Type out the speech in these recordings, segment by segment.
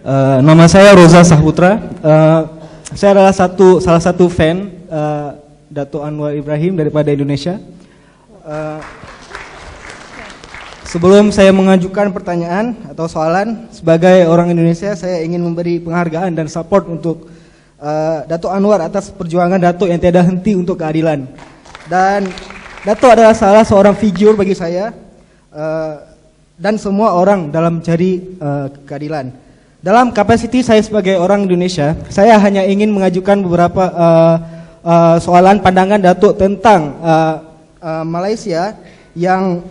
Nama saya Roza Sahputra. Saya adalah salah satu fan Dato' Anwar Ibrahim daripada Indonesia. Sebelum saya mengajukan pertanyaan atau soalan, sebagai orang Indonesia saya ingin memberi penghargaan dan support untuk Dato' Anwar atas perjuangan Dato' yang tiada henti untuk keadilan. Dan Dato' adalah salah seorang figur bagi saya dan semua orang dalam mencari keadilan. Dalam kapasiti saya sebagai orang Indonesia, saya hanya ingin mengajukan beberapa soalan pandangan Dato' tentang Malaysia yang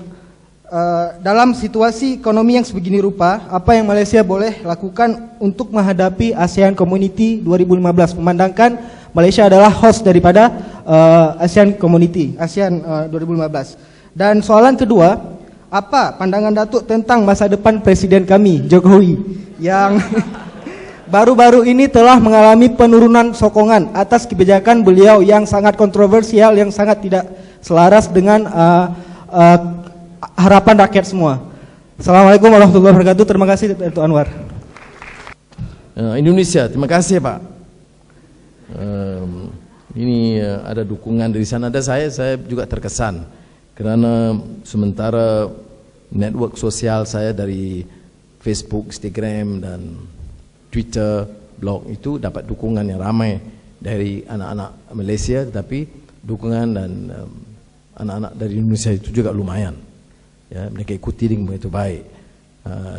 dalam situasi ekonomi yang sebegini rupa, apa yang Malaysia boleh lakukan untuk menghadapi ASEAN Community 2015, memandangkan Malaysia adalah host daripada ASEAN Community, ASEAN 2015. Dan soalan kedua, apa pandangan Datuk tentang masa depan Presiden kami, Jokowi, yang baru-baru ini telah mengalami penurunan sokongan atas kebijakan beliau yang sangat kontroversial, yang sangat tidak selaras dengan harapan rakyat semua. Assalamualaikum warahmatullahi wabarakatuh. Terima kasih Dato' Anwar. Indonesia, terima kasih Pak. Ini ada dukungan dari sana. Dan saya juga terkesan kerana sementara network sosial saya dari Facebook, Instagram dan Twitter, blog itu dapat dukungan yang ramai dari anak-anak Malaysia, tetapi dukungan dan anak-anak dari Indonesia itu juga lumayan. Ya, mereka ikuti dengan begitu baik.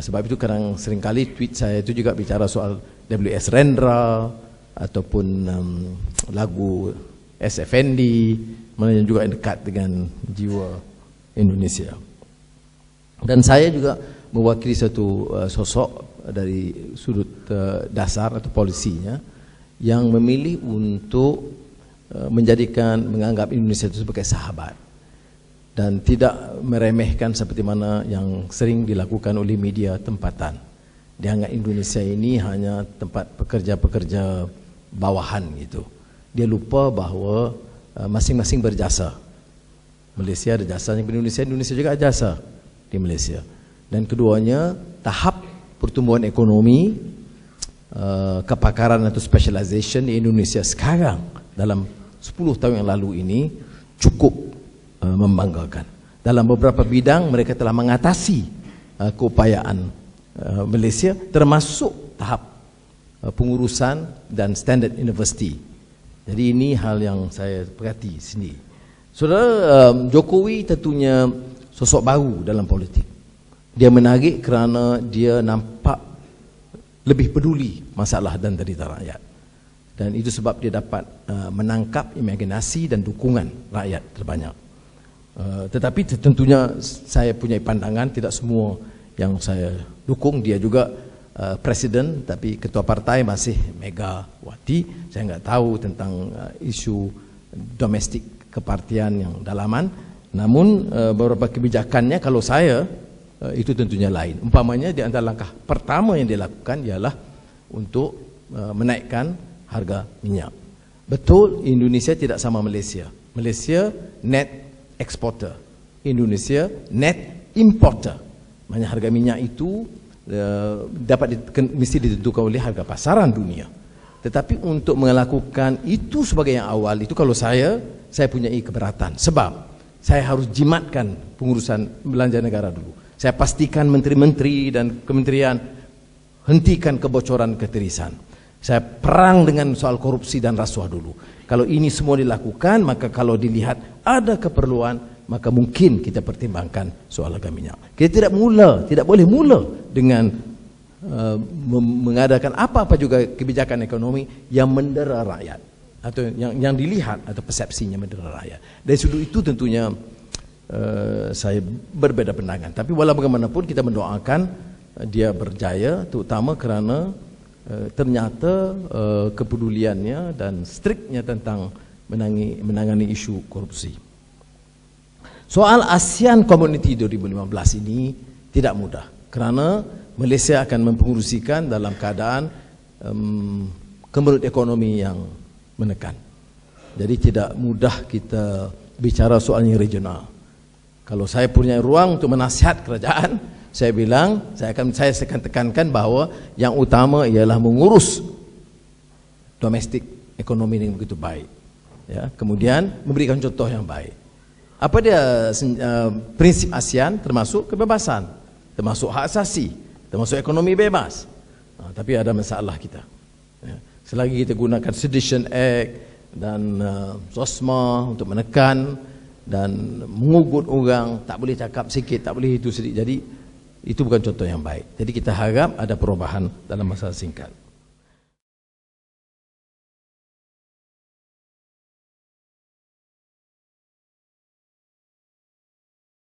Sebab itu kadang seringkali tweet saya itu juga bicara soal W.S. Rendra ataupun lagu S. Effendi, mana yang juga dekat dengan jiwa Indonesia. Dan saya juga mewakili satu sosok dari sudut dasar atau polisinya yang memilih untuk menganggap Indonesia itu sebagai sahabat dan tidak meremehkan seperti mana yang sering dilakukan oleh media tempatan. Dianggap Indonesia ini hanya tempat pekerja-pekerja bawahan gitu. Dia lupa bahawa masing-masing berjasa. Malaysia ada jasanya di Indonesia, Indonesia juga ada jasa di Malaysia. Dan keduanya, tahap pertumbuhan ekonomi, kepakaran atau specialization di Indonesia sekarang dalam 10 tahun yang lalu ini cukup membanggakan. Dalam beberapa bidang mereka telah mengatasi keupayaan Malaysia, termasuk tahap pengurusan dan standard universiti. Jadi ini hal yang saya perhati sendiri. Saudara, Jokowi tentunya sosok baru dalam politik. Dia menarik kerana dia nampak lebih peduli masalah dan derita rakyat. Dan itu sebab dia dapat menangkap imaginasi dan dukungan rakyat terbanyak. Tetapi tentunya saya punya pandangan, tidak semua yang saya dukung. Dia juga presiden, tapi ketua partai masih Megawati. Saya enggak tahu tentang isu domestik kepartian yang dalaman. Namun beberapa kebijakannya kalau saya itu tentunya lain. Umpamanya di antara langkah pertama yang dilakukan ialah untuk menaikkan harga minyak. Betul, Indonesia tidak sama Malaysia. Malaysia net exporter, Indonesia net importer. Maknanya harga minyak itu mesti ditentukan oleh harga pasaran dunia. Tetapi untuk melakukan itu sebagai yang awal, itu kalau saya punya keberatan. Sebab saya harus jimatkan pengurusan belanja negara dulu. Saya pastikan menteri-menteri dan kementerian hentikan kebocoran keterisan. Saya perang dengan soal korupsi dan rasuah dulu. Kalau ini semua dilakukan, maka kalau dilihat ada keperluan, maka mungkin kita pertimbangkan soal harga minyak. Kita tidak boleh mula dengan mengadakan apa-apa juga kebijakan ekonomi yang mendera rakyat atau yang dilihat atau persepsinya mendera rakyat. Dari sudut itu tentunya saya berbeda pandangan. Tapi walau bagaimanapun kita mendoakan dia berjaya, terutama kerana ternyata kepeduliannya dan striknya tentang menangani isu korupsi. Soal ASEAN Community 2015 ini tidak mudah kerana Malaysia akan mempengurusikan dalam keadaan kemelut ekonomi yang menekan. Jadi tidak mudah kita bicara soalnya regional. Kalau saya punya ruang untuk menasihat kerajaan, Saya bilang, saya akan tekankan bahawa yang utama ialah mengurus domestik ekonomi dengan begitu baik. Ya, kemudian memberikan contoh yang baik. Apa dia prinsip ASEAN? Termasuk kebebasan, termasuk hak asasi, termasuk ekonomi bebas. Tapi ada masalah kita. Ya, selagi kita gunakan Sedition Act dan SOSMA untuk menekan dan mengugut orang, tak boleh cakap sikit, tak boleh itu sedikit. Jadi itu bukan contoh yang baik. Jadi kita harap ada perubahan dalam masa singkat.